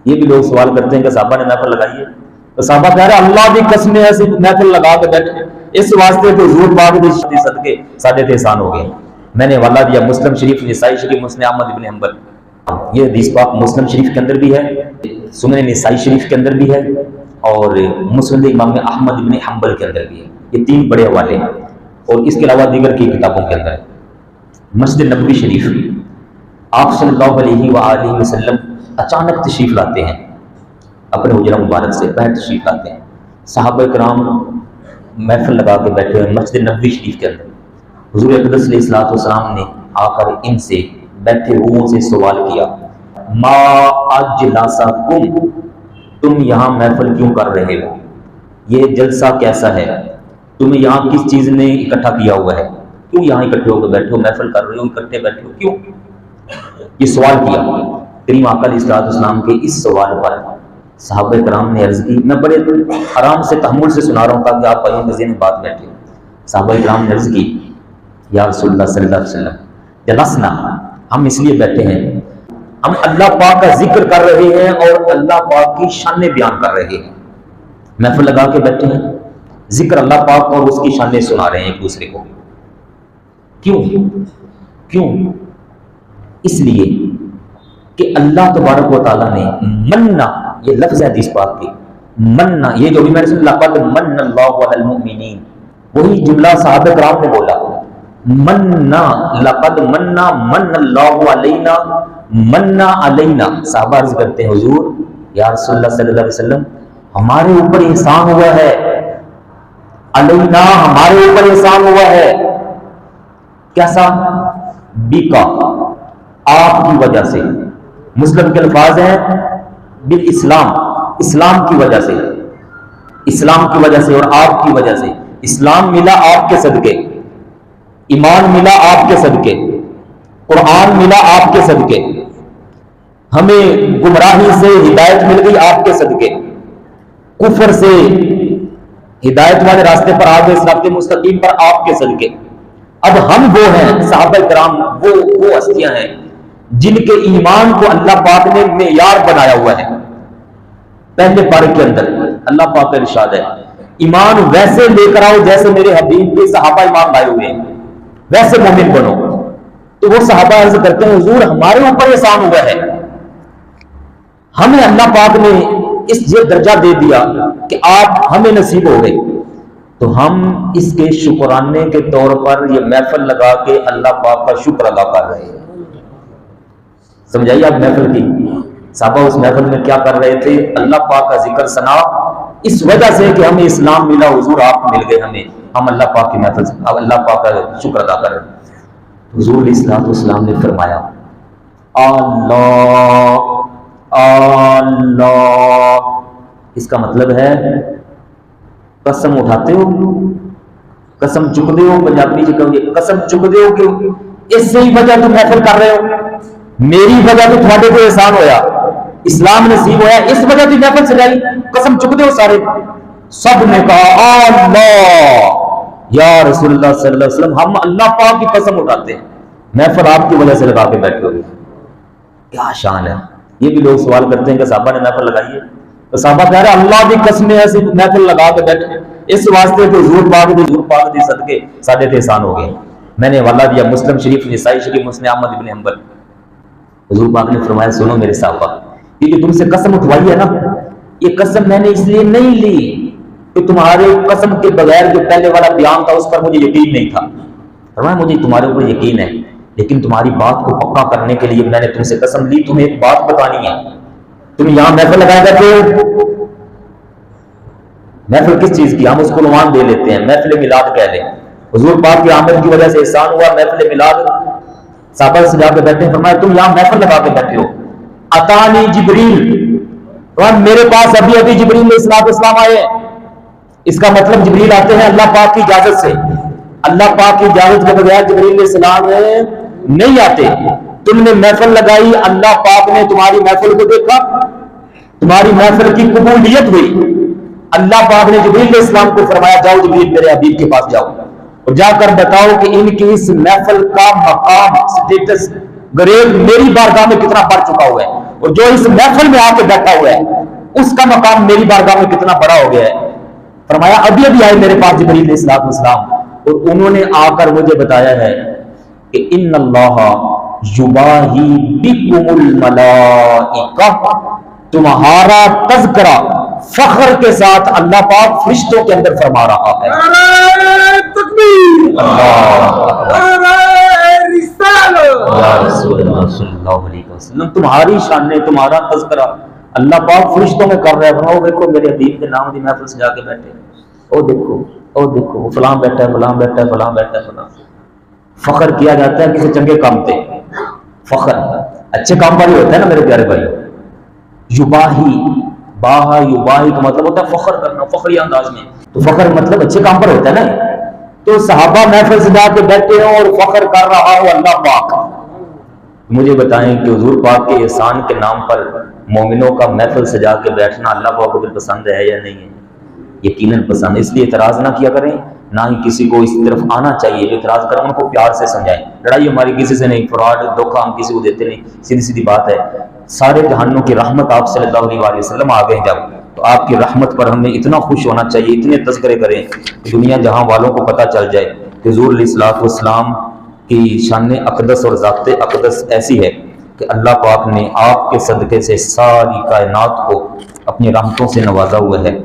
یہ بھی لوگ سوال کرتے ہیں کہ صحابہ نے محفل لگائی ہے، تو صحابہ کہہ رہے ہیں اللہ کی قسم ایسی محفل لگا کے بیٹھے اس واسطے کہ حضور پاک دی صدقے ساڈے تے احسان ہو گئے۔ میں نے حوالہ دیا مسلم شریف، نسائی شریف، مسند احمد ابن حنبل، یہ حدیث پاک مسلم شریف کے اندر بھی ہے، سنن نسائی شریف کے اندر بھی ہے، اور مسند امام احمد ابن حنبل کے اندر بھی ہے۔ یہ تین بڑے حوالے ہیں، اور اس کے علاوہ دیگر کی کتابوں کے اندر ہے۔ مسجد نبوی شریف، آپ صلی اللہ علیہ وآلہ وسلم اچانک تشریف لاتے ہیں، اپنے حجرہ مبارک سے باہر تشریف لاتے ہیں، صحابہ کرام محفل لگا کے بیٹھے ہوئے مسجد نبوی شریف کے اندر۔ حضور اقدس علیہ الصلوۃ والسلام نے آ کر ان سے بیٹھے ہوئے سے سوال کیا، ما اجلسکم، تم یہاں محفل کیوں کر رہے ہو؟ یہ جلسہ کیسا ہے؟ تمہیں یہاں کس چیز نے اکٹھا کیا ہوا ہے؟ کیوں یہاں اکٹھے ہو کے بیٹھے ہو، محفل کر رہے ہو، اکٹھے بیٹھے ہو کیوں؟ یہ سوال کیا۔ کریم آقا علیہ الصلوۃ والسلام کے اس سوال پر صحابہ کرام نے عرض کی، میں بڑے آرام سے تحمل سے سنا رہا ہوں تاکہ آپ بھائیوں کے ذہن میں بات بیٹھے۔ صحابہ کرام نے عرض کی، یا رسول اللہ صلی اللہ علیہ وسلم جلسنا، ہم اس لیے بیٹھے ہیں، ہم اللہ پاک کا ذکر کر رہے ہیں اور اللہ پاک کی شان بیان کر رہے ہیں، محفل لگا کے بیٹھے ہیں، ذکر اللہ پاک اور اس کی شانیں سنا رہے ہیں ایک دوسرے کو۔ کیوں؟ اس لیے کہ اللہ تبارک و تعالیٰ نے مننا، یہ لفظ ہے حدیث پاک کی، مننا، یہ جو بھی میں نے سنا لقد من اللہ علی المؤمنین، وہی جملہ صحابہ کرام نے بولا، مننا، لقد مننا، من اللہ علینا، مننا علینا۔ صحابہ عرض کرتے ہیں حضور یا رسول اللہ صلی اللہ علیہ وسلم ہمارے اوپر احسان ہوا ہے، علینا، ہمارے اوپر احسان ہوا ہے، کیسا؟ بیکا، آپ کی وجہ سے، مسلم کے الفاظ ہیں بالاسلام، اسلام کی وجہ سے، اسلام کی وجہ سے اور آپ کی وجہ سے۔ اسلام ملا آپ کے صدقے، ایمان ملا آپ کے صدقے، قرآن ملا آپ کے صدقے، ہمیں گمراہی سے ہدایت مل گئی آپ کے صدقے، کفر سے ہدایت والے راستے پر آ گئے، صراط مستقیم پر آپ کے صدقے۔ اب ہم وہ ہیں، صحابہ کرام وہ ہستیاں ہیں جن کے ایمان کو اللہ پاک نے معیار بنایا ہوا ہے۔ پہلے پارے کے اندر اللہ پاک کا ارشاد ہے، ایمان ویسے لے کر آؤ جیسے میرے حبیب کے صحابہ ایمان لائے ہوئے ہیں، ویسے مومن بنو۔ تو وہ صحابہ عرض کرتے ہیں حضور ہمارے اوپر احسان ہوا ہے، ہمیں اللہ پاک نے اس یہ درجہ دے دیا کہ آپ ہمیں نصیب ہو گئے، تو ہم اس کے شکرانے کے طور پر یہ محفل لگا کے اللہ پاک کا شکر ادا کر رہے ہیں۔ سمجھائیے آپ محفل کی، صحابہ اس محفل میں کیا کر رہے تھے؟ اللہ پاک کا ذکر ثنا، اس وجہ سے کہ ہمیں اسلام ملا، حضور آپ مل گئے ہمیں، ہم اللہ پاک کی محفل سے اللہ پاک کا شکر ادا کر رہے ہیں۔ حضور علیہ الصلوۃ والسلام نے فرمایا، اللہ اللہ، اس کا مطلب ہے قسم اٹھاتے ہو، قسم چکتے ہو، پنجابی جی کہو گے قسم چکتے ہو، کیوں؟ اس سے ہی وجہ تم محفل کر رہے ہو، میری وجہ تو تھوڑے کو احسان ہویا، اسلام نصیب ہویا، اس وجہ تو محفل سجائی، قسم چکتے ہو سارے۔ سب نے کہا اللہ یا رسول اللہ صلی اللہ علیہ وسلم، ہم اللہ پاک کی قسم اٹھاتے ہیں، محفل آپ کی وجہ سے لگا کے بیٹھے ہوئے۔ کیا شان ہے! یہ بھی لوگ سوال کرتے ہیں کہ صحابہ نے محفل لگائی ہے، تو صحابہ کہہ رہے ہیں اللہ کی قسم ایسی محفل لگا کے بیٹھے اس واسطے کہ حضور پاک دی صدقے ساڈے تے احسان ہو گئے۔ میں نے حوالہ دیا مسلم شریف، نسائی شریف، مسند احمد ابن حنبل۔ حضور پاک نے فرمایا سنو میرے صحابہ، یہ جو تم سے قسم اٹھوائی ہے نا، یہ قسم میں نے اس لیے نہیں لی کہ تمہارے قسم کے بغیر جو پہلے والا بیان تھا اس پر مجھے یقین نہیں تھا، فرمایا مجھے تمہارے اوپر یقین ہے، لیکن تمہاری بات کو پکا کرنے کے لیے میں نے تم سے قسم لی، تمہیں ایک بات بتانی ہے۔ تم یہاں محفل لگائے کرتے ہو، محفل کس چیز کی؟ ہم اس کو عنوان دے لیتے ہیں، محفل میلاد کہہ لیں۔ حضور پاک کی آمد کی وجہ سے احسان ہوا، محفل میلاد، صحابہ سے جا کے بیٹھے ہیں، فرمایا تم یہاں محفل لگا کے بیٹھے ہو، اتانی جبریل، میرے پاس ابھی جبریل علیہ السلام آئے ہیں۔ اس کا مطلب جبریل آتے ہیں اللہ پاک کی اجازت سے، اللہ پاک کی اجازت کے بغیر جبریل علیہ السلام نہیں آتے۔ تم نے محفل لگائی، اللہ پاک نے تمہاری محفل کو دیکھا، تمہاری محفل کی قبولیت ہوئی، اللہ پاک نے جبریل علیہ السلام کو فرمایا جاؤ جبریل میرے حبیب کے پاس جاؤ اور جا کر بتاؤ کہ ان کی اس محفل کا مقام، سٹیٹس، گریڈ میری بارگاہ میں کتنا بڑھ چکا ہوا ہے، اور جو اس محفل میں آ کے بیٹھا ہوا ہے اس کا مقام میری بارگاہ میں کتنا بڑا ہو گیا ہے. فرمایا ابھی ابھی آئے میرے پاس جبریل علیہ الصلوۃ والسلام اور انہوں نے آ کر مجھے بتایا ہے کہ ان اللہ یباہی بکم الملائکہ، تمہارا تذکرہ فخر کے ساتھ اللہ پاک فرشتوں کے اندر فرما رہا ہے. نعرہ تکبیر، نعرہ رسالت. یا رسول اللہ صلی اللہ علیہ وسلم تمہاری شان، تمہارا تذکرہ اللہ پاک فرشتوں میں کر رہا ہے. وہ دیکھو میرے حبیب کے نام کی محفل سجا کے بیٹھے، او دیکھو او دیکھو وہ فلاں بیٹھا ہے، فلاں بیٹھا ہے، فلاں بیٹھا ہے، فلاں. فخر کیا جاتا ہے کسی چنگے کام پہ. فخر اچھے کام پر ہی ہوتا ہے نا میرے پیارے بھائی. یباہی، باہا یباہی کا مطلب ہوتا ہے فخر کرنا، فخری انداز میں. تو فخر مطلب اچھے کام پر ہوتا ہے نا. تو صحابہ محفل سجا کے بیٹھے ہوں اور فخر کر رہا ہو اللہ پاک. مجھے بتائیں کہ حضور پاک کے احسان کے نام پر مومنوں کا محفل سجا کے بیٹھنا اللہ پاک کو پسند ہے یا نہیں ہے؟ یقیناً پسند. اس لیے اعتراض نہ کیا کریں، نہ ہی کسی کو اس طرف آنا چاہیے. جو اعتراض کریں ان کو پیار سے سمجھائیں. لڑائی ہماری کسی سے نہیں، فراڈ دھوکہ ہم کسی کو دیتے نہیں. سیدھی سیدھی بات ہے. سارے جہانوں کی رحمت آپ صلی اللہ علیہ وسلم آ گئے جب، تو آپ کی رحمت پر ہمیں اتنا خوش ہونا چاہیے، اتنے تذکرے کریں کہ دنیا جہاں والوں کو پتہ چل جائے کہ حضور علیہ الصلوۃ والسلام کی شان اقدس اور ذات اقدس ایسی ہے کہ اللہ پاک نے آپ کے صدقے سے ساری کائنات کو اپنی رحمتوں سے نوازا ہوا ہے.